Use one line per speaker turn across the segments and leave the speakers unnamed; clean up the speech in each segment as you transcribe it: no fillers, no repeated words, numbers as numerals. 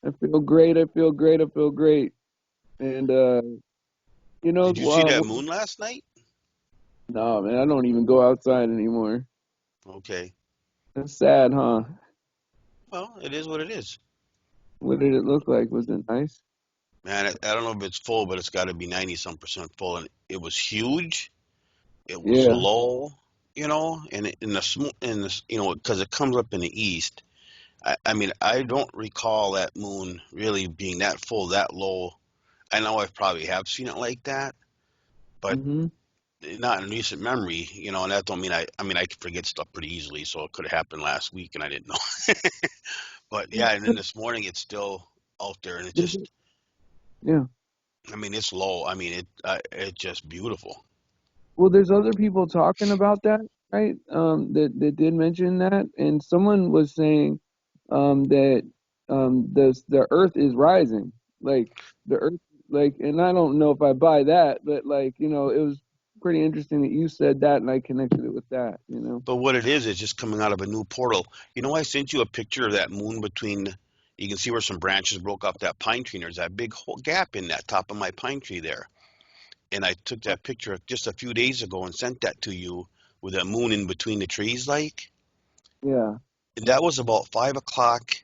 I feel great. I feel great. I feel great. And you know,
Did you see that moon last night?
no, man, I don't even go outside anymore.
Okay.
That's sad, huh?
Well, it is what it is.
What did it look like? Was it nice?
Man, I don't know if it's full, but it's got to be 90 some percent full. And it was huge. It was
Yeah.
low, and in because it comes up in the east. I mean, I don't recall that moon really being that full, that low. I know I probably have seen it like that, but
Hmm.
not in recent memory, and that don't mean I mean, I can forget stuff pretty easily, so it could have happened last week and I didn't know. But yeah, and then this morning it's still out there and it just,
Yeah.
I mean, it's low. I mean, it's just beautiful.
Well, there's other people talking about that, right? That did mention that, and someone was saying that the Earth is rising, like the Earth, like, and I don't know if I buy that, but like, it was pretty interesting that you said that, and I connected it with that, you know.
But what it is just coming out of a new portal. I sent you a picture of that moon between, you can see where some branches broke off that pine tree. And there's that big whole gap in that top of my pine tree there. And I took that picture just a few days ago and sent that to you with a moon in between the trees, like.
Yeah.
And that was about 5 o'clock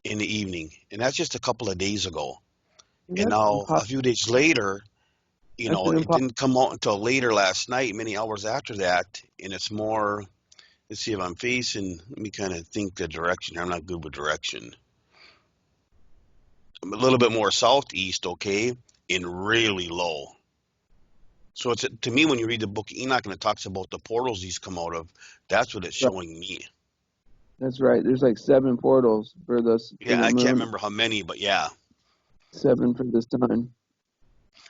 in the evening. And that's just a couple of days ago. And
That's
now a
impossible.
few days later,
That's an
it
impossible.
didn't come out until later last night, many hours after that. And it's more, let's see if I'm facing, let me kind of think the direction. I'm not good with direction. I'm a little bit more southeast, okay, and really low. So it's to me when you read the book of Enoch and it talks about the portals these come out of, that's what it's
Right.
showing me.
That's right. There's like seven portals for
Yeah,
the
I can't
moon,
remember how many, but yeah.
seven for the sun.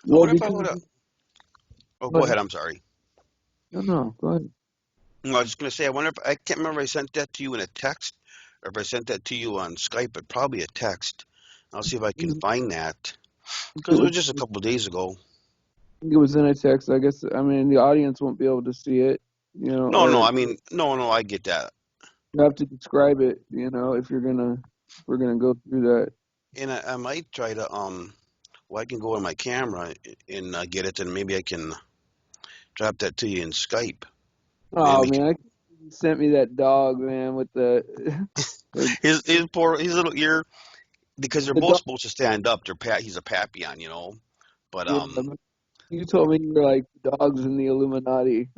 I
Well,
wonder if I
because
would have. Oh, go
but
ahead. I'm sorry.
no, no, go ahead.
No, I was just gonna say I wonder if I can't remember if I sent that to you in a text or if I sent that to you on Skype, but probably a text. I'll see if I can
I
find that
think it
because it was
was
just a couple of days ago.
it was in a text. I guess I mean the audience won't be able to see it,
No, no,
or
I mean, no, no, I get that.
you have to describe it, if we're gonna go through that.
And I might try to well, I can go on my camera and get it, and maybe I can drop that to you in Skype. Then
Oh
we can
man, you sent me that dog, man, with the the,
his little ear because they're
the
both
dog.
supposed to stand up. He's a Papillon, but
Yeah, you told me you were like dogs in the Illuminati.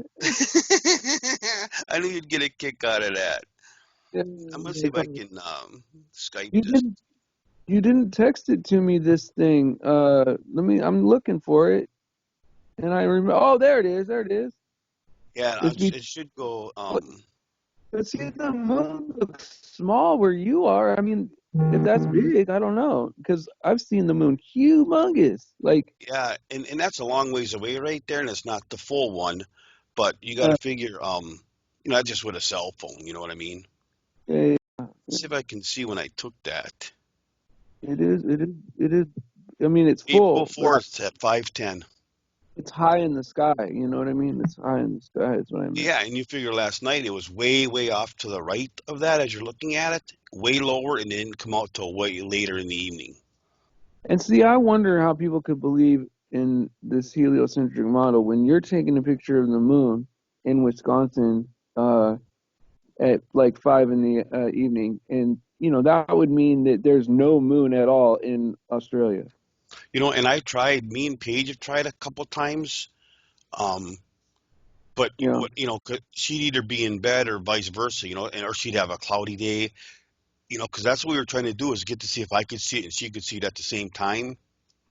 I knew you'd get a kick out of that.
Yeah,
I'm gonna see
they
if I
call-
can Skype
You
this.
didn't you didn't text it to me this thing. I'm looking for it, and I remember. Oh, there it is. There it is.
Yeah,
It's be.
it should go.
But see, the moon looks small where you are. I mean, if that's big, I don't know, because I've seen the moon humongous. Like,
Yeah, and that's a long ways away right there, and it's not the full one, but you got to
uh,
figure, just with a cell phone. You know what I mean?
yeah,
See if I can see when I took that.
it is. It is. It is. I mean, it's
April
full, but
4th at 5:10.
it's high in the sky. You know what I mean? It's high in the sky. Is what I meant.
Yeah, and you figure last night it was way, way off to the right of that as you're looking at it, way lower, and it didn't come out till way later in the evening.
And see, I wonder how people could believe in this heliocentric model when you're taking a picture of the moon in Wisconsin at like 5 in the evening, and that would mean that there's no moon at all in Australia.
And me and Paige have tried a couple times, um, but
You know,
she'd either be in bed or vice versa, or she'd have a cloudy day, because that's what we were trying to do is get to see if I could see it and she could see it at the same time.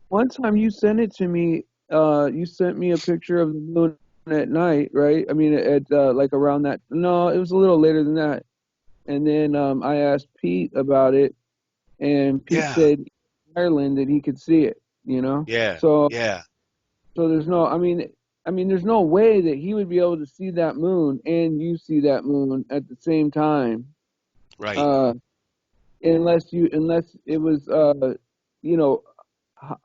one time you sent it to me. You sent me a picture of the moon at night, right? I mean, at like around that. No, it was a little later than that. And then I asked Pete about it, and Pete
Yeah,
said in Ireland that he could see it. You know,
yeah,
so
yeah,
there's no. I mean, there's no way that he would be able to see that moon and you see that moon at the same time,
right.
uh, unless it was you know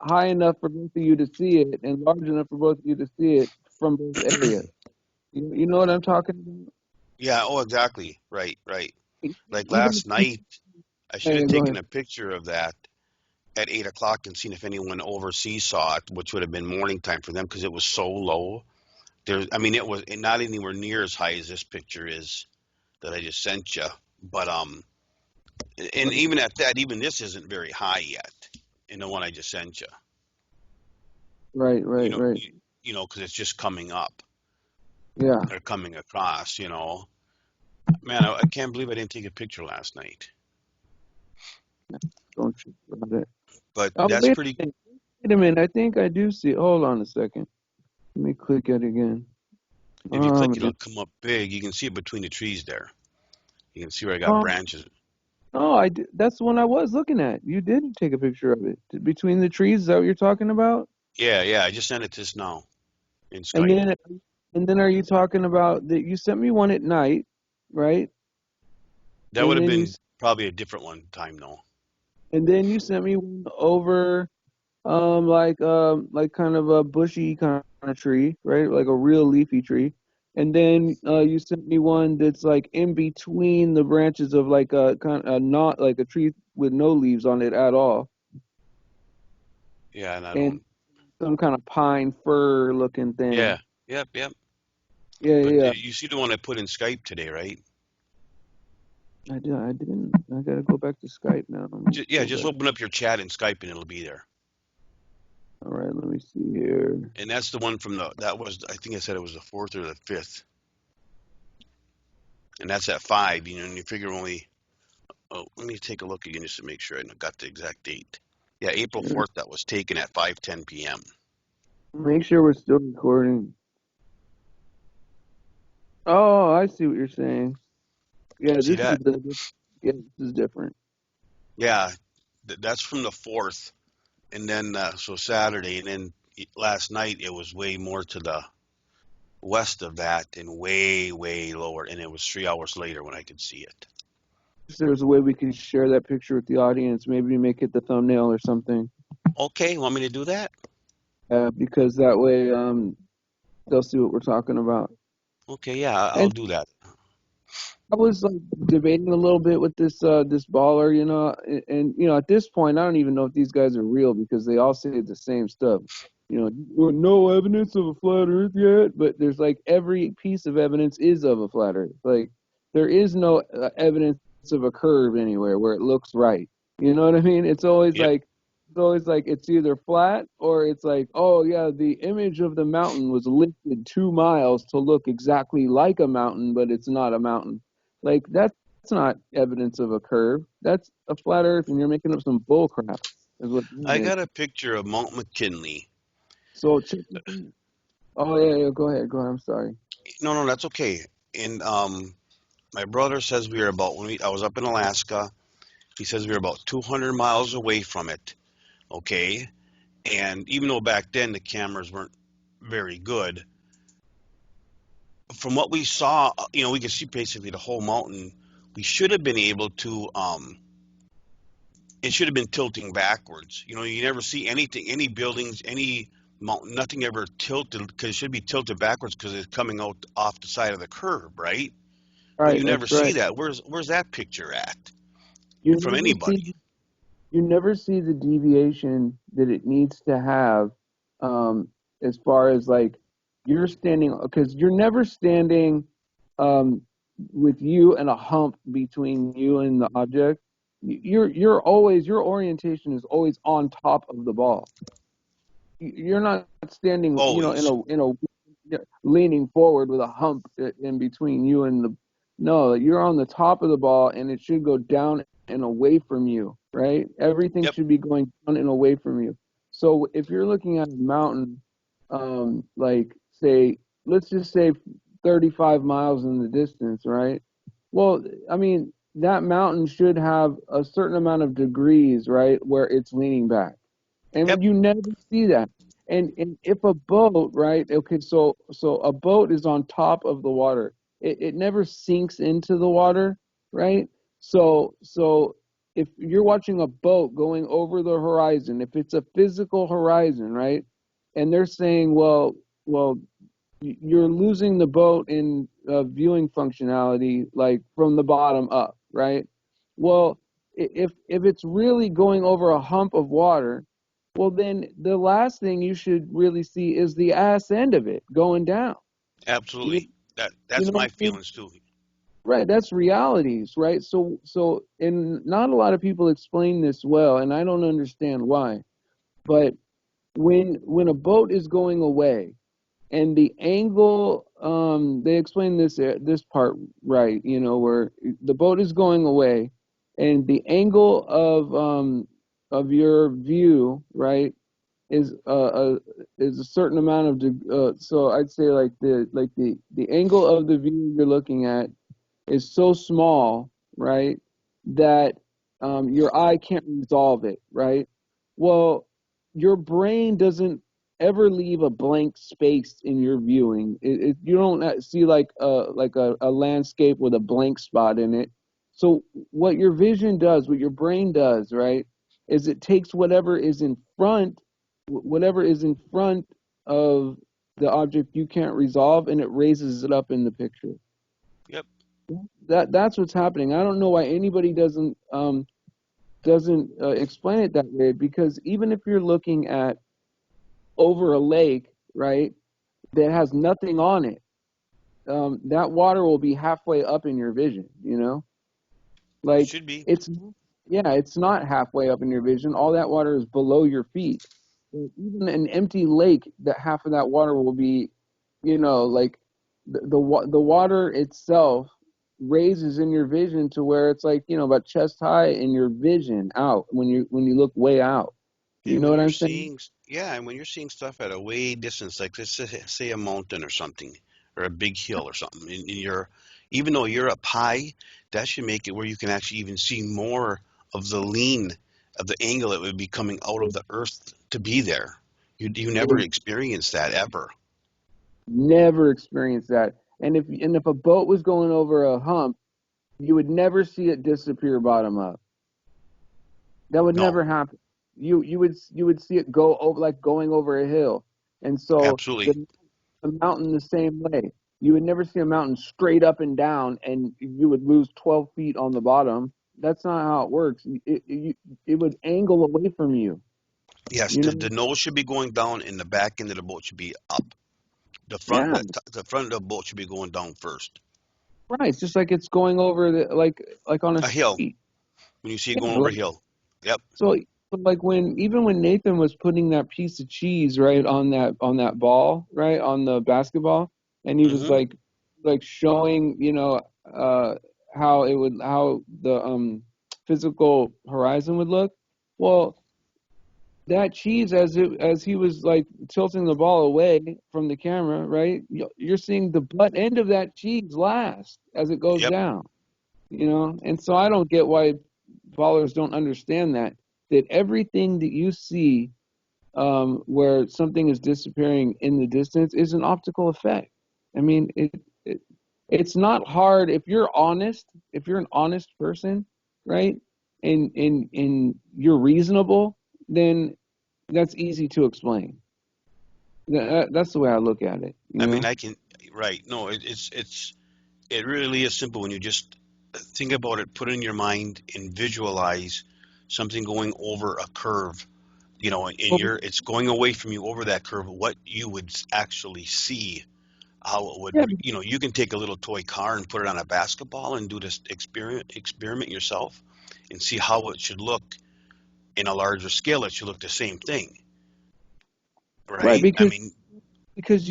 high enough for both of you to see it and large enough for both of you to see it from both areas. You know what I'm talking
Yeah, oh, exactly. Right, right.
about?
Like
Even
last night. I should
Yeah,
have
yeah, go
taken
ahead.
a picture of that at 8 o'clock and seen if anyone overseas saw it, which would have been morning time for them because it was so low. I mean, it was not anywhere near as high as this picture is that I just sent you. But and even at that, even this isn't very high yet in the one I just sent you.
Right,
You
right,
know,
right.
because it's just coming up
Yeah,
or coming across. Man, I can't believe I didn't take a picture last night.
don't you about it.
But
Oh,
that's
wait
pretty.
a minute. Wait a minute. I think I do see. Hold on a second. Let me click it again.
If you click it, it'll
It,
come up big. You can see it between the trees there. You can see where I got
oh,
branches.
no, I did. That's the one I was looking at. You did take a picture of it between the trees. Is that what you're talking about?
Yeah, yeah. I just sent it to this now in
And
Skype.
then, and then, are you talking about that? You sent me one at night, right?
That would
And
have
then
been probably a different one time though.
you sent me one over, like kind of a bushy kind of tree, right? Like a real leafy tree. And then you sent me one that's like in between the branches of like a kind of not like a tree with no leaves on it at all,
Yeah, and I
and
don't.
some kind of pine fir looking thing.
Yeah, yep, yep.
Yeah,
But
yeah,
you see the one I put in Skype today, right?
yeah. I didn't. I gotta go back to Skype now. Let me
Yeah,
go
just
back.
open up your chat in Skype and it'll be there.
All right, let me see here.
And that's the one from that was, I think I said it was the fourth or the fifth. And that's at 5, and you figure only, oh, let me take a look again just to make sure I got the exact date. Yeah, April
Sure.
4th, that was taken at 5:10 p.m.
Make sure we're still recording. Oh, I see what you're saying. Yeah,
See
this is
that?
the. Yeah, this is different.
Yeah, that's from the 4th. And then, so Saturday, and then last night it was way more to the west of that and way, way lower. And it was 3 hours later when I could see it.
If there's a way we can share that picture with the audience, maybe make it the thumbnail or something.
Okay, want me to do that?
Because that way they'll see what we're talking about.
Okay, yeah, I'll
And
do that.
I was like debating a little bit with this baller, and at this point I don't even know if these guys are real because they all say the same stuff. Well, no evidence of a flat Earth yet, but there's like every piece of evidence is of a flat Earth. Like there is no evidence of a curve anywhere where it looks right. You know what I mean?
Yep,
It's always like it's either flat or it's like, oh yeah, the image of the mountain was lifted 2 miles to look exactly like a mountain, but it's not a mountain. Like that's not evidence of a curve. That's a flat Earth, and you're making up some bull crap. Is what
I
that is.
got a picture of Mount McKinley.
So check this out. Oh yeah, yeah. Go ahead, go ahead. I'm sorry.
No, no, that's okay. And my brother says we were about I was up in Alaska. He says we were about 200 miles away from it. Okay, and even though back then the cameras weren't very good, from what we saw, we could see basically the whole mountain. We should have been able to. It should have been tilting backwards. You never see anything, any buildings, any mountain, nothing ever tilted because it should be tilted backwards because it's coming out off the side of the curb, right? But
Right,
you never
that's
see
right.
that. Where's that picture at
You
from
never see
anybody?
you never see the deviation that it needs to have, um, as far as like you're standing because you're never standing um, with you and a hump between you and the object. You're always your orientation is always on top of the ball. You're not standing,
Always.
in a leaning forward with a hump in between you and the. No, you're on the top of the ball, and it should go down and away from you, right? Everything
Yep.
should be going down and away from you. So if you're looking at a mountain, like say, let's just say 35 miles in the distance, right? Well, I mean, that mountain should have a certain amount of degrees, right, where it's leaning back,
Yep.
and you never see that. And if a boat, right? Okay, so a boat is on top of the water. It never sinks into the water, right? So if you're watching a boat going over the horizon, if it's a physical horizon, right? And they're saying, well, you're losing the boat in viewing functionality, like from the bottom up, right? Well, if it's really going over a hump of water, well, then the last thing you should really see is the ass end of it going down. You,
Absolutely.
you
That's
know what
my
I mean?
feelings too.
Right, that's realities, right? And not a lot of people explain this well, and I don't understand why. But when a boat is going away, and the angle, they explain this part right, where the boat is going away, and the angle of your view, right, is is a certain amount of so I'd say like the angle of the view you're looking at is so small, right, that your eye can't resolve it, right? Well, your brain doesn't ever leave a blank space in your viewing. You don't see like a landscape with a blank spot in it. So what your vision does, what your brain does, right, is it takes whatever is in front of the object you can't resolve, and it raises it up in the picture.
Yep.
That's what's happening. I don't know why anybody doesn't explain it that way, because even if you're looking at over a lake, right, that has nothing on it, that water will be halfway up in your vision.
It
Like
should be.
it's yeah, it's not halfway up in your vision. All that water is below your feet. So even an empty lake, that half of that water will be, like the water itself raises in your vision to where it's like, about chest high in your vision out when you look way out. You
And
know
when
what
you're
I'm saying?
seeing, yeah, and when you're seeing stuff at a way distance, like let's say a mountain or something, or a big hill or something, and you're, even though you're up high, that should make it where you can actually even see more of the lean of the angle that would be coming out of the earth to be there. You never experience that ever.
Never experienced that. And if a boat was going over a hump, you would never see it disappear bottom up. That would
No,
never happen. You would see it go over like going over a hill. And so
absolutely.
the mountain the same way. You would never see a mountain straight up and down, and you would lose 12 feet on the bottom. That's not how it works. It would angle away from you.
Yes,
You
the
know?
nose should be going down, and the back end of the boat should be up.
Yeah,
The front of the boat should be going down first.
right. It's just like it's going over like on a
A hill,
street.
when you see it
Yeah,
going over a hill. Yep.
so like when Nathan was putting that piece of cheese right on that ball, right, on the basketball, and he was
Hmm.
like showing, uh how the physical horizon would look. Well, that cheese, as he was like tilting the ball away from the camera, right, you're seeing the butt end of that cheese last as it goes
Yep.
down. And so I don't get why ballers don't understand that everything that you see, where something is disappearing in the distance, is an optical effect. I mean, it's not hard if you're honest. If you're an honest person, right, and you're reasonable, then that's easy to explain. That's the way I look at it.
I mean, I can, right. No, it really is simple when you just think about it, put it in your mind, and visualize something going over a curve, and it's going away from you over that curve, what you would actually see, how it would,
Yeah,
you can take a little toy car and put it on a basketball and do this experiment yourself and see how it should look in a larger scale. It should look the same thing,
right.
right? I
Because
mean,
because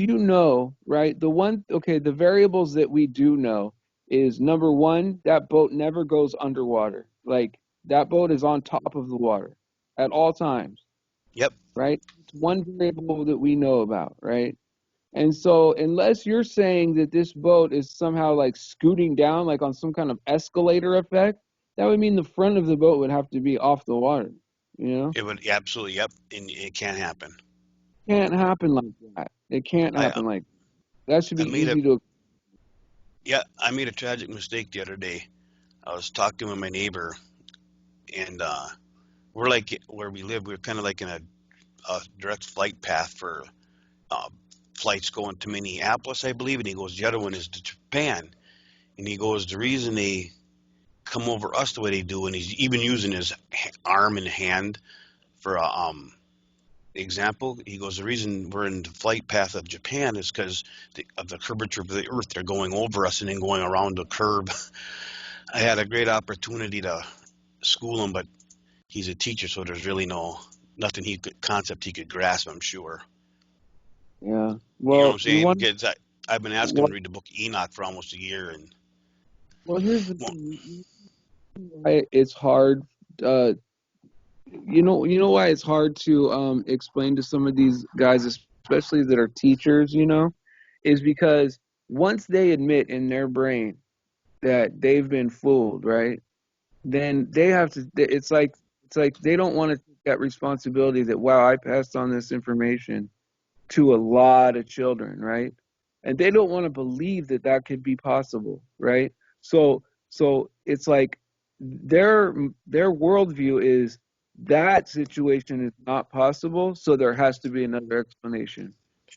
right, the variables that we do know is, number one, that boat never goes underwater. Like, that boat is on top of the water at all times,
yep,
right? It's one variable that we know about, right? And so unless you're saying that this boat is somehow like scooting down, like on some kind of escalator effect, that would mean the front of the boat would have to be off the water. You know,
it would absolutely, yep, and it can't happen.
can't happen like that. It can't
I
happen like that. Should
I
be
made a
easy to.
Yeah, I made a tragic mistake the other day. I was talking with my neighbor, and we're like where we live. We're kind of like in a direct flight path for uh, flights going to Minneapolis, I believe. And he goes, the other one is to Japan. And he goes, the reason come over us the way they do, and he's even using his arm and hand for a example. He goes, the reason we're in the flight path of Japan is because of the curvature of the Earth. They're going over us and then going around the curve. I had a great opportunity to school him, but he's a teacher, so there's really nothing concept he could grasp. I'm sure.
Yeah.
You know what
Well,
I'm
you
saying?
want
Because I've been asking him
what?
to read the book Enoch for almost a year, and
Well, here's the
well,
thing. Why it's hard. Uh, you know why it's hard to explain to some of these guys, especially that are teachers. Is because once they admit in their brain that they've been fooled, right? Then they have to. It's like they don't want to take that responsibility that wow, I passed on this information to a lot of children, right? And they don't want to believe that that could be possible, right? So it's like their worldview is that situation is not possible, so there has to be another explanation.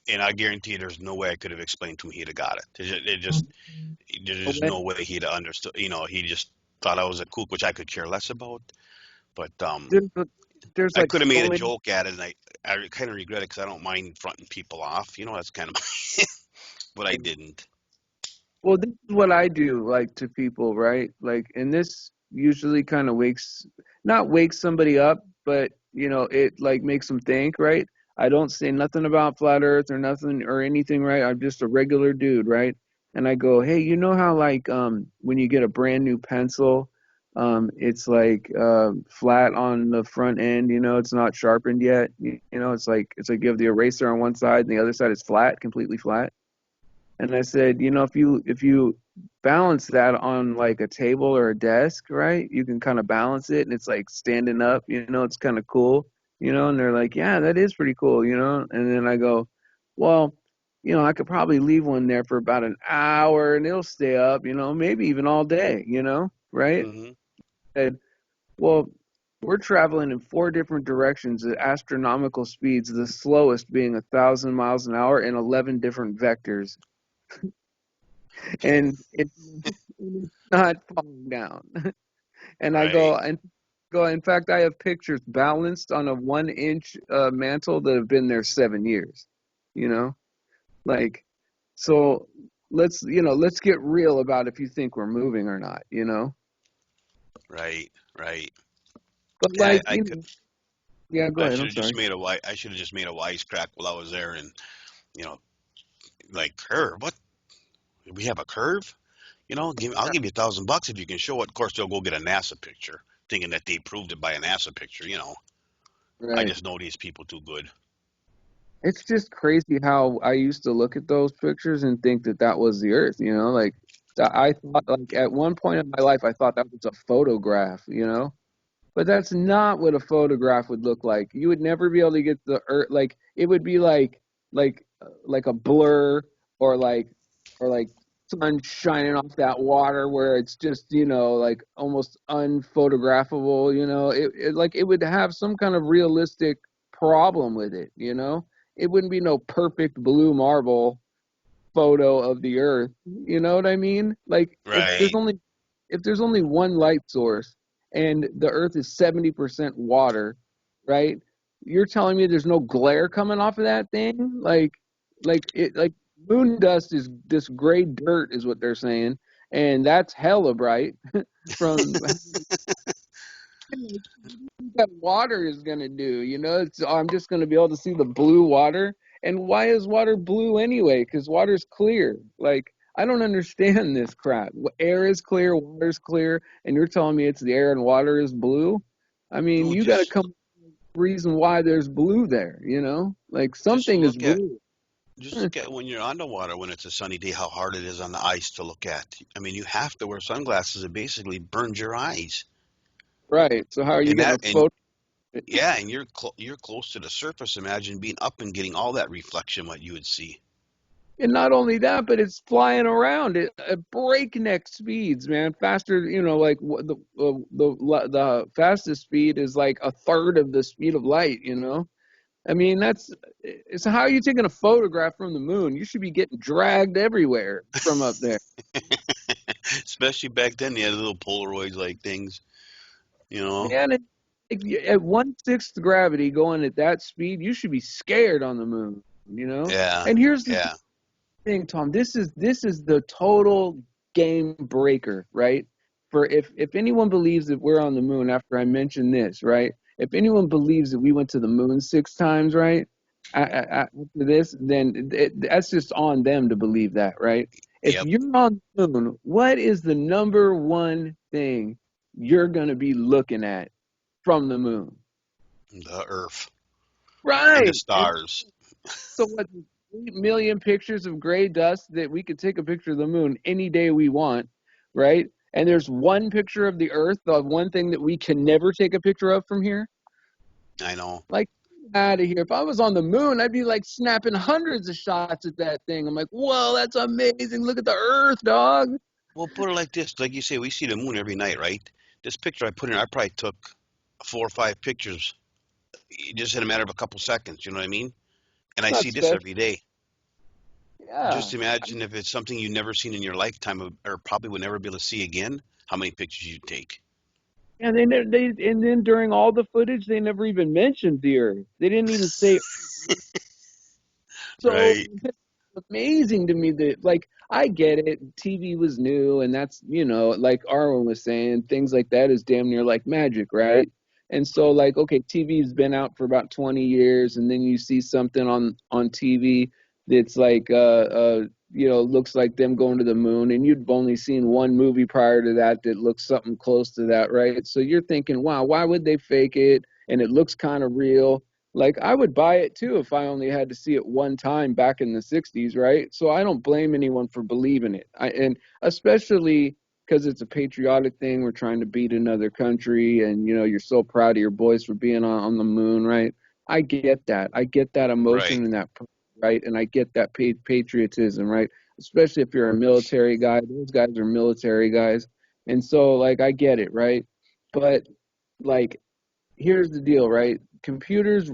and I guarantee you, there's no way I could have explained to him he'd have got it. There's just no way he'd have understood. He just thought I was a kook, which I could care less about. But
There's, there's
I
like
could have made
so
a
many.
joke at it, and I kind of regret it because I don't mind fronting people off. That's kind of but I didn't.
Well, this is what I do, like to people, right? Like, and this usually kind of not wakes somebody up, but it like makes them think, right? I don't say nothing about flat Earth or nothing or anything, right? I'm just a regular dude, right? And I go, hey, you know how like when you get a brand new pencil, it's like flat on the front end, it's not sharpened yet. It's like you have the eraser on one side and the other side is flat, completely flat. And I said, if you balance that on like a table or a desk, right? You can kind of balance it and it's like standing up, it's kind of cool, and they're like, yeah, that is pretty cool, And then I go, well, I could probably leave one there for about an hour and it'll stay up, maybe even all day, right?
Hmm.
And well, we're traveling in four different directions at astronomical speeds, the slowest being 1,000 miles an hour in 11 different vectors, and it's not falling down. And I
Right.
go. In fact, I have pictures balanced on a 1 inch mantle that have been there 7 years. You know, like so. Let's get real about if you think we're moving or not.
Right. Right.
But
Yeah,
like
I could.
yeah. Go
I
ahead.
should
I'm
have just
sorry.
made I should have just made a wisecrack while I was there, and you know, like curve. What? We have a curve? I'll give you $1,000 if you can show it. Of course, they'll go get a NASA picture, thinking that they proved it by a NASA picture. I
Right.
just know these people too good.
It's just crazy how I used to look at those pictures and think that that was the Earth. Like I thought, like at one point in my life, I thought that was a photograph. But that's not what a photograph would look like. You would never be able to get the Earth. Like it would be like a blur or like sun shining off that water where it's just like almost unphotographable. It would have some kind of realistic problem with it. It wouldn't be no perfect blue marble photo of the Earth. You know what I mean? Like
Right.
if there's only one light source and the Earth is 70% water, right? You're telling me there's no glare coming off of that thing? Like moon dust is this gray dirt is what they're saying, and that's hella bright from that water is going to do. I'm just going to be able to see the blue water. And why is water blue anyway? Because water's clear. Like, I don't understand this crap. Air is clear, water's clear, and you're telling me it's the air and water is blue? I mean,
No,
you got to come up with a reason why there's blue there? Like
just
something is
look at
blue.
just look at when you're underwater when it's a sunny day, how hard it is on the ice to look at. I mean, you have to wear sunglasses. It basically burns your eyes,
Right. So how are you
and
getting
that
a
and
photo?
yeah, and you're close to the surface. Imagine being up and getting all that reflection what you would see.
And not only that, but it's flying around at breakneck speeds, man. Faster, like the fastest speed is like a third of the speed of light. I mean, so how are you taking a photograph from the moon? You should be getting dragged everywhere from up there.
Especially back then, they had little Polaroids like things, you know?
Man, at 1/6 gravity going at that speed, you should be scared on the moon, you know?
Yeah,
And here's the
yeah,
thing, Tom. This is the total game breaker, right? For if anyone believes that we're on the moon after I mentioned this, right? If anyone believes that we went to the moon 6 times, right? After this, then that's just on them to believe that, right? If
yep,
you're on the moon, what is the number one thing you're gonna be looking at from the moon?
the Earth and the
Right. And
stars.
so what, 8 million pictures of gray dust that we could take a picture of the moon any day we want, right? And there's one picture of the Earth, the one thing that we can never take a picture of from here.
I know.
Like, out of here. If I was on the moon, I'd be like snapping hundreds of shots at that thing. I'm like, whoa, that's amazing. Look at the Earth, dog.
Well, put it like this. Like you say, we see the moon every night, right? This picture I put in, I probably took 4 or 5 pictures just in a matter of a couple seconds. You know what I mean? And
It's
I
not
see this
special.
every day.
Yeah.
Just imagine if it's something you've never seen in your lifetime, or probably would never be able to see again, how many pictures you'd take.
And and then during all the footage, they never even mentioned the Earth. They didn't even say so.
Right,
Amazing to me that, like, I get it, TV was new, and that's, like Arwen was saying, things like that is damn near like magic, right? And so, like, okay, TV's been out for about 20 years, and then you see something on TV that's like looks like them going to the moon, and you'd only seen one movie prior to that that looks something close to that, right? So you're thinking, wow, why would they fake it? And it looks kind of real. Like, I would buy it too if I only had to see it one time back in the 60s, right? So I don't blame anyone for believing it. And especially because it's a patriotic thing. We're trying to beat another country, and you're so proud of your boys for being on the moon, right? I get that. I get that
right,
emotion and that, right? And I get that patriotism, right? Especially if you're a military guy. Those guys are military guys. And so, like, I get it, right? But, like, here's the deal, right? Computers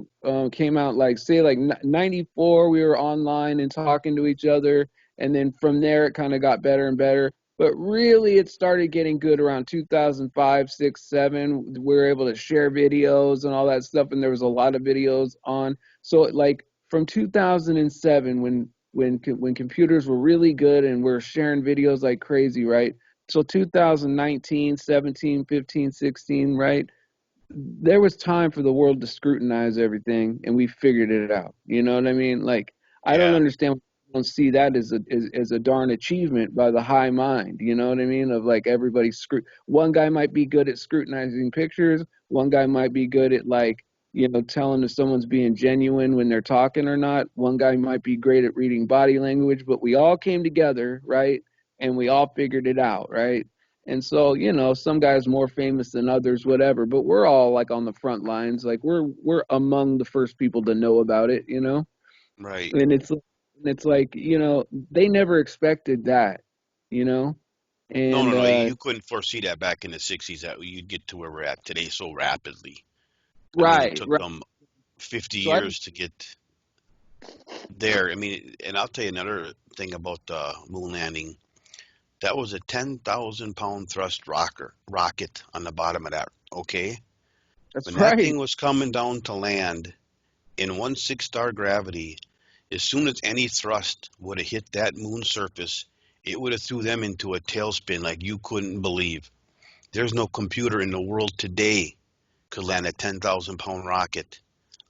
came out, like, say, like 94. We were online and talking to each other, and then from there it kind of got better and better. But really, it started getting good around 2005, 6, 7. We were able to share videos and all that stuff, and there was a lot of videos on. So, like, from 2007, when computers were really good and we're sharing videos like crazy, right? So 2019, 17, 15, 16, right? There was time for the world to scrutinize everything, and we figured it out. You know what I mean? Like, I don't
yeah,
understand why people don't see that as a darn achievement by the high mind. You know what I mean? Of, like, everybody one guy might be good at scrutinizing pictures, one guy might be good at, like, telling if someone's being genuine when they're talking or not. One guy might be great at reading body language, but we all came together, right? And we all figured it out, right? And so, some guys more famous than others, whatever, but we're all, like, on the front lines. Like, we're among the first people to know about it.
right.
And it's like, they never expected that, you know?
No, no,
And
no. You couldn't foresee that back in the 60s that you'd get to where we're at today so rapidly. I mean, it
right,
took
right.
them 50
So I
years to get there. I mean, and I'll tell you another thing about the moon landing. That was a 10,000 pound thrust rocket on the bottom of that. Okay.
That's
When that
right.
thing was coming down to land in 1/6 star gravity, as soon as any thrust would have hit that moon surface, it would have threw them into a tailspin like you couldn't believe. There's no computer in the world today could land a 10,000 pound rocket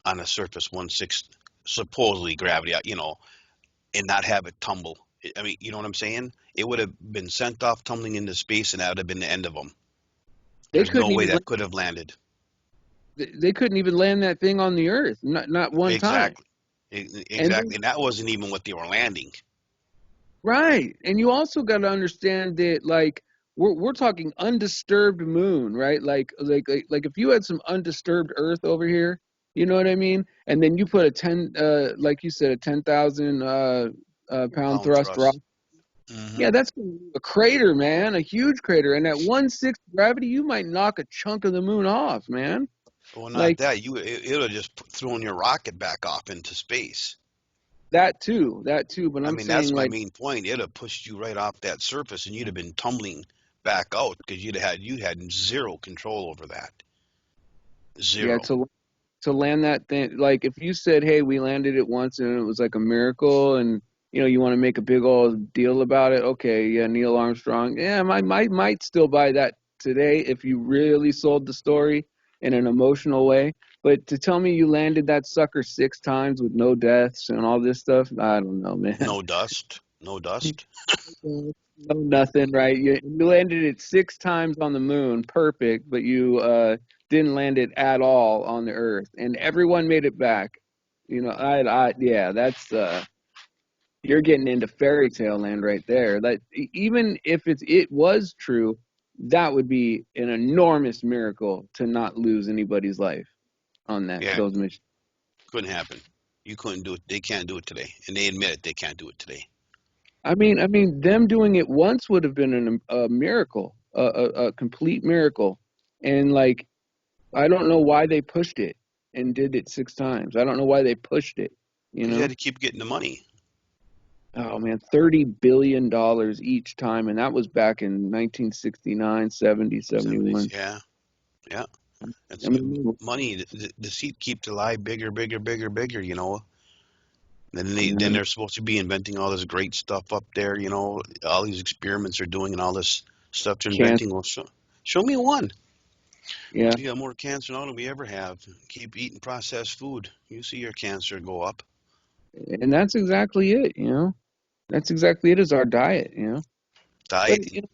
on a surface 1/6 supposedly gravity, and not have it tumble. I mean, you know what I'm saying? It would have been sent off tumbling into space, and that would have been the end of them.
They
There's no
couldn't
way
even
that could have landed.
they couldn't even land that thing on the earth, not one time.
Exactly.
And
Exactly. And that wasn't even what they were landing.
right. And you also got to understand that, like, we're talking undisturbed moon, right? Like if you had some undisturbed earth over here, you know what I mean? And then you put like you said, a 10,000 pound
Pound
thrust rock.
thrust. Hmm.
Yeah, that's a crater, man, a huge crater. And at 1/6 gravity, you might knock a chunk of the moon off, man.
Well, not
Like,
that. It would have just thrown your rocket back off into space.
that too. But
I
I'm
mean, that's
saying
my
like,
main point. It'd have pushed you right off that surface, and you'd have been tumbling back out because you had zero control over that.
yeah,
Zero.
to land that thing, like if you said, hey, we landed it once and it was like a miracle, and you want to make a big old deal about it, okay, yeah, Neil Armstrong, yeah, I might still buy that today if you really sold the story in an emotional way. But to tell me you landed that sucker 6 times with no deaths and all this stuff, I don't know, man.
No dust. No dust.
No nothing, right? You landed it 6 times on the moon, perfect, but you didn't land it at all on the Earth, and everyone made it back. Yeah, that's you're getting into fairy tale land right there. That even if it was true, that would be an enormous miracle to not lose anybody's life on
Yeah,
those missions.
couldn't happen. You couldn't do it. They can't do it today, and they admit it. They can't do it today.
I mean, them doing it once would have been a miracle, a complete miracle, and like I don't know why they pushed it and did it 6 times. I don't know why they pushed it, you
Because you had
know?
to keep getting the money.
Oh man, $30 billion each time, and that was back in 1969, 70,
70s.
71.
Yeah, yeah. That's
I mean,
money. The seed keeps the lie bigger, bigger, bigger, bigger. Then
yeah,
they're supposed to be inventing all this great stuff up there. All these experiments they're doing and all this stuff they're
cancer,
inventing. Well, show me one.
yeah,
We got more cancer now than we ever have. Keep eating processed food. You see your cancer go up.
and that's exactly it. That's exactly it is our diet. But
Diet,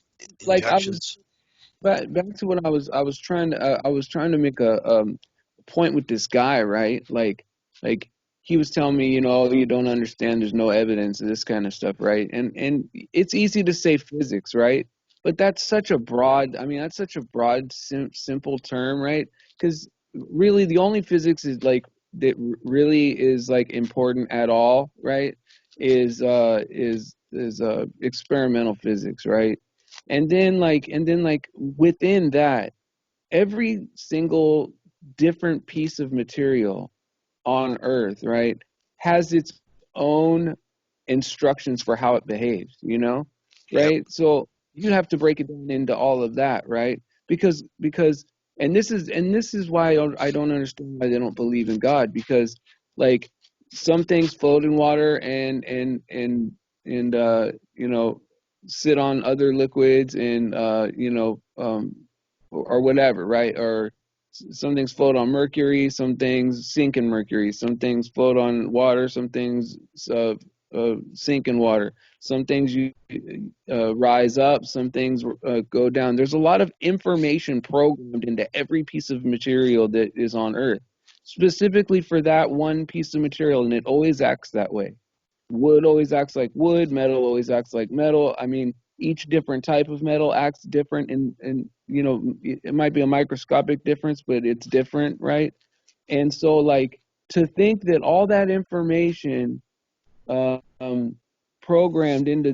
like I was
injections.
back to what I was trying to make a point with this guy, right? Like he was telling me, you don't understand, there's no evidence of this kind of stuff, right? And it's easy to say physics, right? But that's such a broad simple term, right? Because really the only physics is like that really is like important at all, right? Is experimental physics, right? And then like within that, every single different piece of material on earth, right, has its own instructions for how it behaves.
Yep.
Right? So you have to break it down into all of that, right? Because and this is why I don't understand why they don't believe in God, because like some things float in water and sit on other liquids and or whatever, right? Or some things float on mercury, some things sink in mercury, some things float on water, some things sink in water, some things you rise up, some things go down. There's a lot of information programmed into every piece of material that is on Earth, specifically for that one piece of material, and it always acts that way. Wood always acts like wood, metal always acts like metal. I mean, each different type of metal acts different, and it might be a microscopic difference, but it's different, right? And so like to think that all that information um, programmed into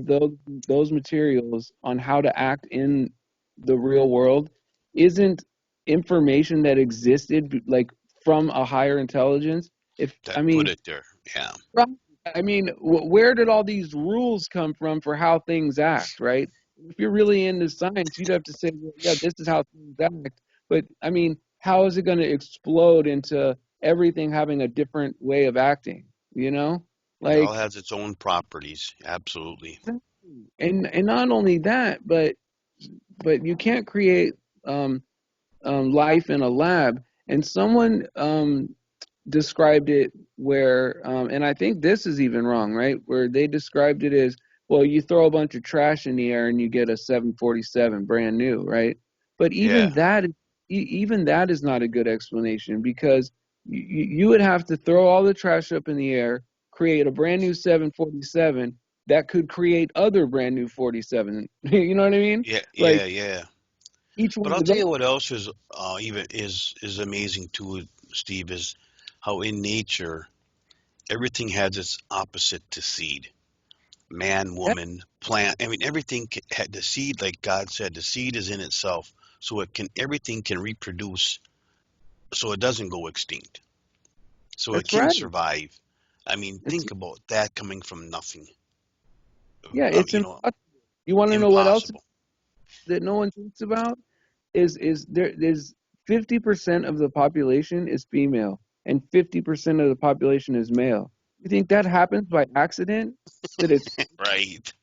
those materials on how to act in the real world isn't information that existed like from a higher intelligence. If I
That put
mean,
it there. Yeah.
right. I mean, where did all these rules come from for how things act, right? If you're really into science, you'd have to say, well, yeah, this is how things act. But I mean, how is it going to explode into everything having a different way of acting? You know,
It all
like,
has its own properties. Absolutely.
and not only that, but you can't create um, life in a lab. And someone described it where, and I think this is even wrong, right? Where they described it as, well, you throw a bunch of trash in the air and you get a 747 brand new, right? But
Yeah.
even that is not a good explanation, because you would have to throw all the trash up in the air, create a brand new 747 that could create other brand new 47. You know what I mean?
Yeah.
Like
Yeah. Yeah.
each
But
one
I'll
of
tell
those.
you what else is even is amazing too, Steve, is how in nature everything has its opposite to seed. Man, woman, plant. I mean, everything had the seed, like God said, the seed is in itself, so everything can reproduce, so it doesn't go extinct, so it
That's
can
right.
survive. I mean,
It's
think about that coming from nothing.
yeah, it's
You know,
impossible. You want to know what else
impossible.
that no one thinks about? Is there's 50% of the population is female and 50% of the population is male. You think that happens by accident? That it's
Right.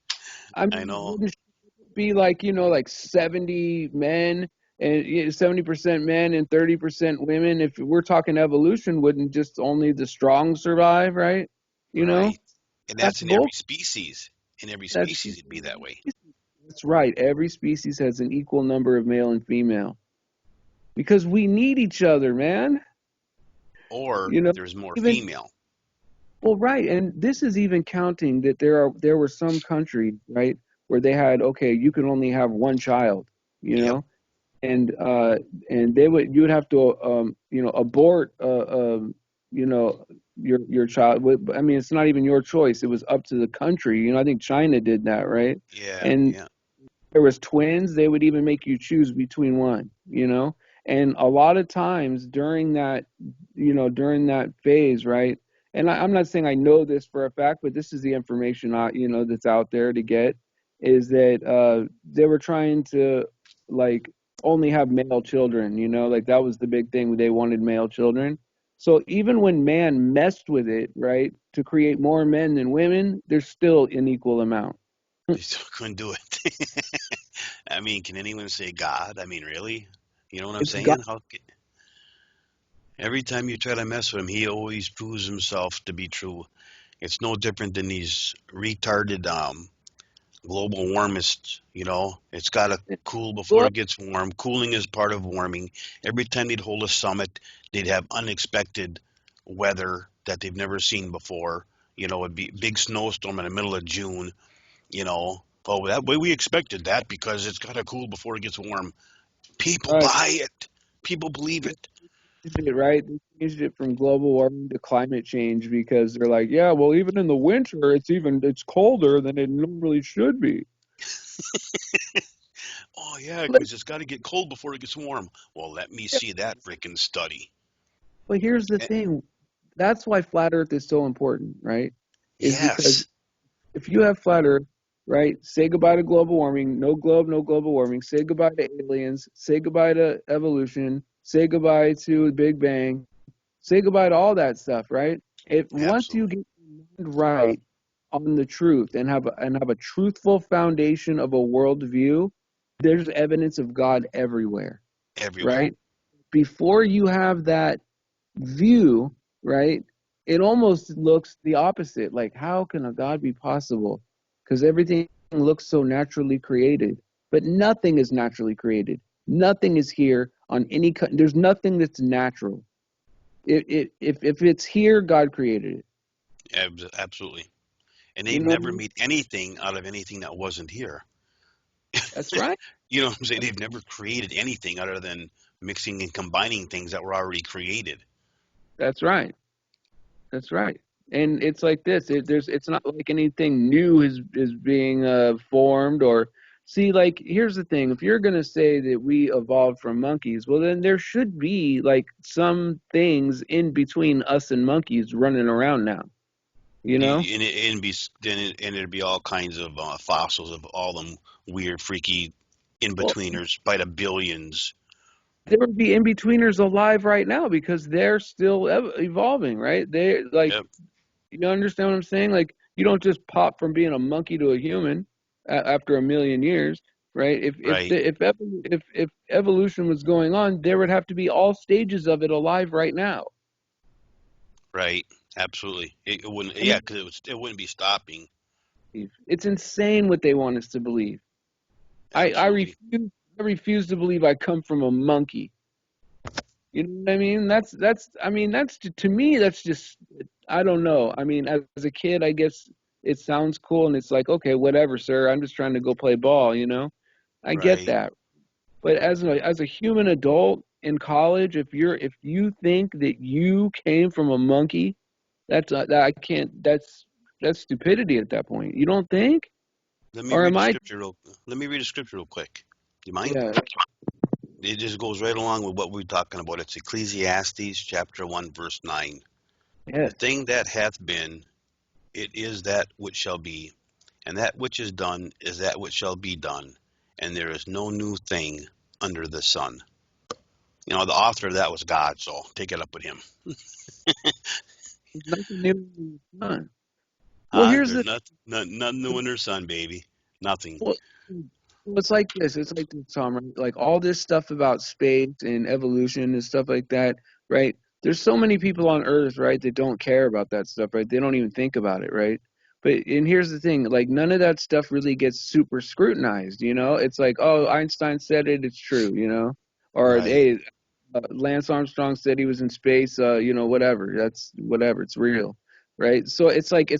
I
I
mean,
know.
wouldn't it be like, like 70 men and 70% men and 30% women? If we're talking evolution, wouldn't just only the strong survive, right? You know,
Right. And
that's
that's in every
bull.
species. In every
That's
species, it'd be that way.
that's right. Every species has an equal number of male and female because we need each other, man.
Or
You know,
there's more
even
female.
well, right, and this is even counting that there were some countries, right, where they had okay, you can only have one child, you
Yep.
know, and they would you would have to abort you know your child. I mean, it's not even your choice. It was up to the country. I think China did that, right?
Yeah.
And
Yeah.
there was twins, they would even make you choose between one. And a lot of times during that phase, right? And I'm not saying I know this for a fact, but this is the information that's out there to get, is that they were trying to like only have male children, like that was the big thing. They wanted male children. So even when man messed with it, right, to create more men than women, there's still an equal amount.
They still couldn't do it. I mean, can anyone say God? I mean, really? You know what I'm
It's God.
saying? Every time you try to mess with him, he always proves himself to be true. It's no different than these retarded global warmists. It's got to cool before it gets warm. Cooling is part of warming. Every time they'd hold a summit, they'd have unexpected weather that they've never seen before. It'd be big snowstorm in the middle of June. Oh, that way we expected that because it's got to cool before it gets warm. People
Right.
buy it. People believe it.
It, right? They changed it from global warming to climate change because they're like, yeah, well, even in the winter, it's colder than it normally should be.
Oh yeah,
But,
because it's got to get cold before it gets warm. Well, let me see that freaking study.
but here's the
Eh,
thing. That's why flat Earth is so important, right? Is because
Yes,
if you have flat Earth, right, say goodbye to global warming, no globe, no global warming, say goodbye to aliens, say goodbye to evolution, say goodbye to the Big Bang, say goodbye to all that stuff, right? If once you
absolutely.
get your mind right on the truth and have a truthful foundation of a worldview, there's evidence of God everywhere,
Everywhere.
right? Before you have that view, right, it almost looks the opposite. Like, how can a God be possible? Because everything looks so naturally created, but nothing is naturally created. Nothing is here on there's nothing that's natural. If it's here, God created it.
Absolutely. And
You
they've
know what I
never
mean?
made anything out of anything that wasn't here.
That's right.
You know what I'm saying? They've never created anything other than mixing and combining things that were already created.
That's right. That's right. And it's like this. It's not like anything new is being formed or see. Like here's the thing: if you're gonna say that we evolved from monkeys, well then there should be like some things in between us and monkeys running around now. You know?
And it'd be all kinds of fossils of all them weird, freaky
Well,
in-betweeners by the billions.
there would be in betweeners alive right now because they're still evolving, right? They like
Yep.
you understand what I'm saying? Like you don't just pop from being a monkey to a human after a million years, right?
Right.
If evolution was going on, there would have to be all stages of it alive right now.
Right. Absolutely. It wouldn't.
And
Yeah, because it wouldn't be stopping.
it's insane what they want us to believe. I
Absolutely.
refuse to believe I come from a monkey. You know what I mean? I mean that's to me that's just I don't know. I mean as a kid I guess it sounds cool and it's like okay whatever sir I'm just trying to go play ball, you know? I get
Right.
that. But as a human adult in college if you think that you came from a monkey, that I can't that's stupidity at that point. You don't think?
Let me
Or
read
am
a
I
scripture real. Let me read a scripture real quick. Do you mind?
yeah,
It just goes right along with what we're talking about. It's Ecclesiastes chapter 1 verse 9. The
Yes.
thing that hath been, it is that which shall be, and that which is done is that which shall be done, and there is no new thing under the sun. You know, the author of that was God, so take it up with him.
There's nothing new under the sun. Well,
Huh?
here's
There's
the
nothing new under the sun, baby. Nothing.
well, well, it's like this. It's like this, Tom. Right? Like all this stuff about space and evolution and stuff like that, right? There's so many people on Earth, right, that don't care about that stuff, right? They don't even think about it, right? But and here's the thing, like none of that stuff really gets super scrutinized, you know? It's like, oh, Einstein said it, it's true, you know? Or
Right,
hey, Lance Armstrong said he was in space, you know, whatever. That's whatever, it's real, right? So it's like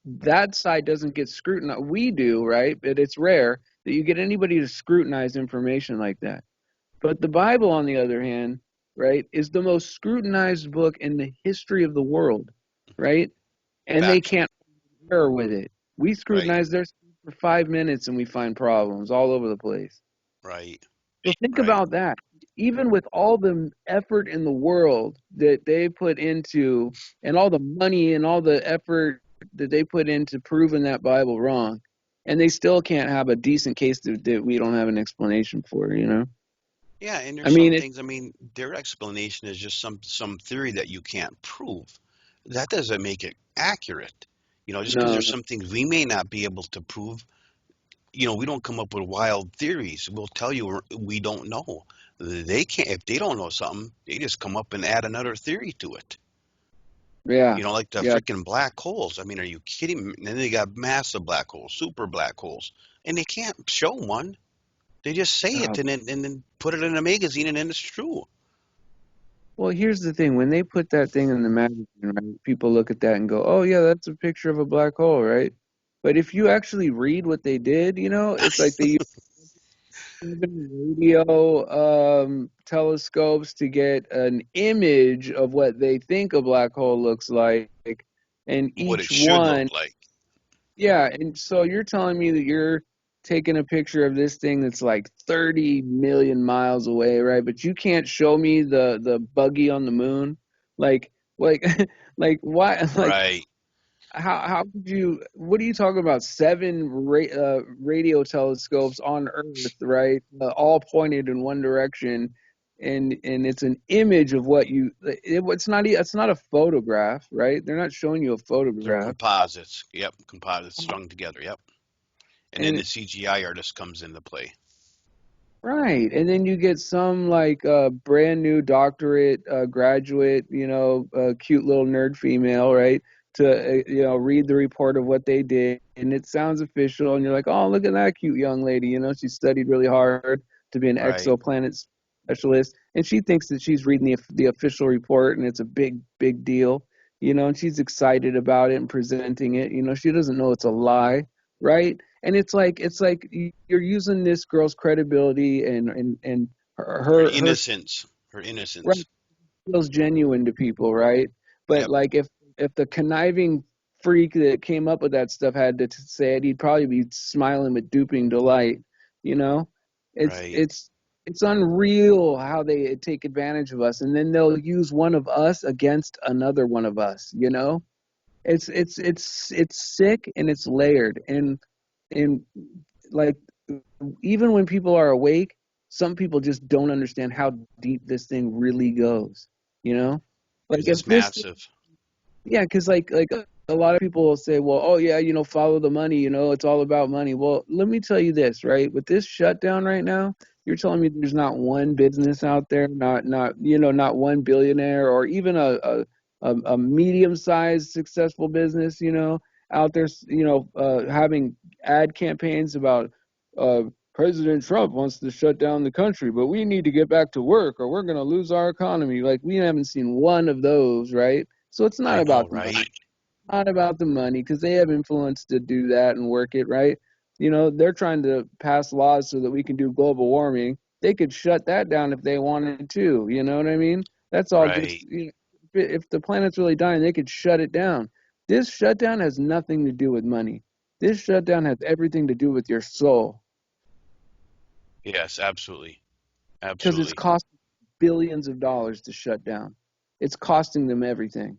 that side doesn't get scrutinized. We do, right? But it's rare that you get anybody to scrutinize information like that. But the Bible, on the other hand, right, is the most scrutinized book in the history of the world, right? And they
facts.
can't error with it. We
Right,
scrutinize their stuff for 5 minutes and we find problems all over the place.
right,
So think
right.
about that. Even with all the effort in the world that they put into, and all the money and all the effort that they put into proving that Bible wrong, and they still can't have a decent case that we don't have an explanation for, you know?
Yeah, and
I
there's some
mean, it,
things. I mean, their explanation is just some theory that you can't prove. That doesn't make it accurate. You know, just because
no,
there's some things we may not be able to prove, you know, we don't come up with wild theories. We'll tell you we don't know. They can't, if they don't know something, they just come up and add another theory to it.
yeah,
You know, like the
yeah,
freaking black holes. I mean, are you kidding me? And then they got massive black holes, super black holes, and they can't show one. They just say
oh,
it and then put it in a magazine and then it's true.
well, here's the thing. When they put that thing in the magazine, right, people look at that and go, oh, yeah, that's a picture of a black hole, right? But if you actually read what they did, you know, it's like they radio telescopes to get an image of what they think a black hole looks like, and
What it
each
should
one,
look like.
yeah. And so you're telling me that you're taking a picture of this thing that's like 30 million miles away, right? But you can't show me the buggy on the moon, like like why like
Right.
how could you, what are you talking about, seven radio telescopes on Earth, right, all pointed in one direction, and it's an image of what it's not it's not a photograph, right? They're not showing you a
They're
photograph.
composites. Yep, composites strung together. Yep. And then
And
the CGI artist comes into play.
right, and then you get some like brand new doctorate graduate, you know, cute little nerd female, right? To you know, read the report of what they did, and it sounds official, and you're like, oh, look at that cute young lady, you know, she studied really hard to be an
Right.
exoplanet specialist, and she thinks that she's reading the official report, and it's a big deal, you know, and she's excited about it and presenting it, you know, she doesn't know it's a lie, right? And it's like you're using this girl's credibility and
Her
her
innocence. Her
right,
innocence.
feels genuine to people, right? But
Yep.
like if the conniving freak that came up with that stuff had to say it, he'd probably be smiling with duping delight, you know? it's
Right.
it's it's unreal how they take advantage of us, and then they'll use one of us against another one of us, you know? It's sick, and it's layered, and like even when people are awake, some people just don't understand how deep this thing really goes, you know? Like
Because
if
it's
this,
massive.
yeah, because like a lot of people will say, well, oh yeah, you know, follow the money, you know, it's all about money. Well, let me tell you this, right? With this shutdown right now, you're telling me there's not one business out there, not you know, not one billionaire or even a medium-sized successful business, you know, out there, you know, having ad campaigns about uh, President Trump wants to shut down the country, but we need to get back to work or we're going to lose our economy. Like we haven't seen one of those, right? So it's not
I know,
about the money,
right?
not about the money, because they have influence to do that and work it, right. You know, they're trying to pass laws so that we can do global warming. They could shut that down if they wanted to, you know what I mean? That's all just,
Right.
you know, if the planet's really dying, they could shut it down. This shutdown has nothing to do with money. This shutdown has everything to do with your soul,
Yes, absolutely.
because it's
Absolutely.
costing billions of dollars to shut down. It's costing them everything.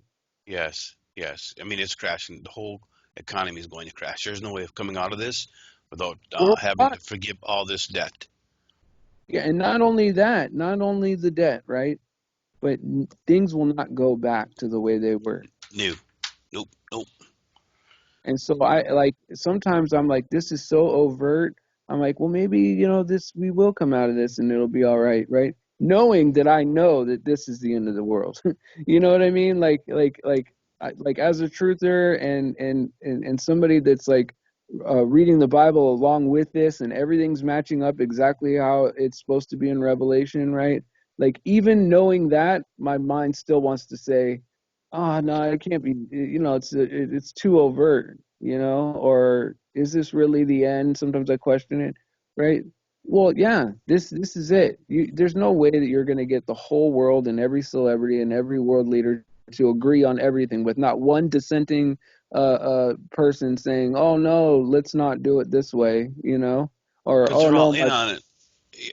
Yes, yes. I mean, it's crashing. The whole economy is going to crash. There's no way of coming out of this without having
Worldwide.
to forgive all this debt.
Yeah, and not only that, not only the debt, right? But things will not go back to the way they were.
No, nope, nope.
And so I like sometimes I'm like, this is so overt. I'm like, well, maybe, this we will come out of this and it'll be all right, right? Knowing that I know that this is the end of the world. You know what I mean? Like as a truther and somebody that's like reading the Bible along with this and everything's matching up exactly how it's supposed to be in Revelation, right? Like even knowing that, my mind still wants to say, oh no, it can't be. It's too overt. Or is this really the end? Sometimes I question it, right? Well, yeah, this is it. There's no way that you're going to get the whole world and every celebrity and every world leader to agree on everything, with not one dissenting person saying, "Oh no, let's not do it this way," or
Because
"Oh
they're all
no,
in
my."
on it.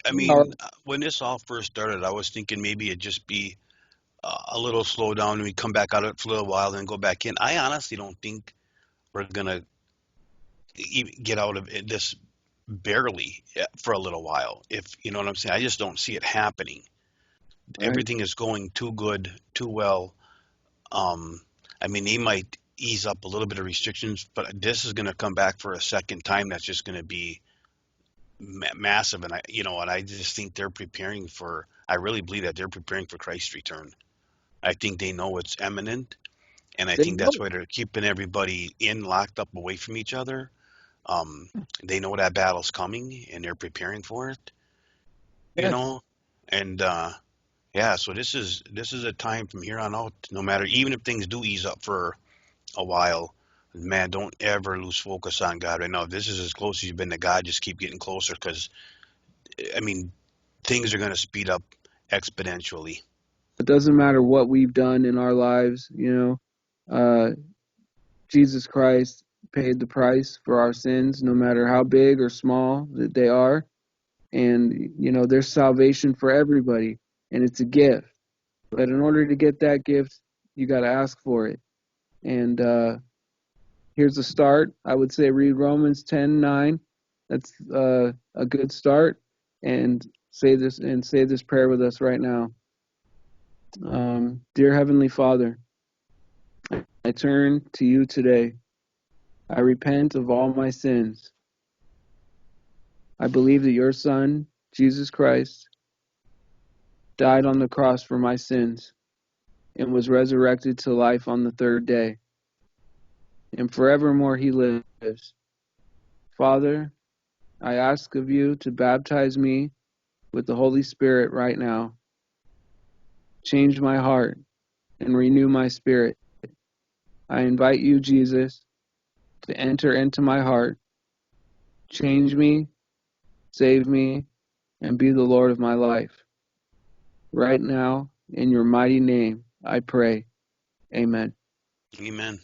I
Or,
mean, when this all first started, I was thinking maybe it'd just be a little slow down and we come back out of it for a little while and go back in. I honestly don't think we're gonna even get out of this barely for a little while. If you know what I'm saying, I just don't see it happening.
right?
Everything is going too good, too well. Um, I mean, they might ease up a little bit of restrictions, but this is going to come back for a second time. That's just going to be massive, and I just think they're preparing for. I really believe that they're preparing for Christ's return. I think they know it's imminent, and I
They
think that's
know.
why they're keeping everybody in, locked up, away from each other. Um, they know that battle's coming, and they're preparing for it. You
Yes.
know, and yeah, so this is a time from here on out. No matter, even if things do ease up for a while, man, don't ever lose focus on God right now. If this is as close as you've been to God, just keep getting closer because, I mean, things are going to speed up exponentially.
It doesn't matter what we've done in our lives. Uh, Jesus Christ paid the price for our sins, no matter how big or small that they are. And, there's salvation for everybody, and it's a gift. But in order to get that gift, you got to ask for it. And here's a start. I would say read Romans 10:9. That's a good start. And say this prayer with us right now. Dear Heavenly Father, I turn to you today. I repent of all my sins. I believe that your Son, Jesus Christ, died on the cross for my sins and was resurrected to life on the third day. And forevermore he lives. Father, I ask of you to baptize me with the Holy Spirit right now. Change my heart and renew my spirit. I invite you, Jesus, to enter into my heart. Change me, save me, and be the Lord of my life. Right now, in your mighty name, I pray. Amen.
Amen.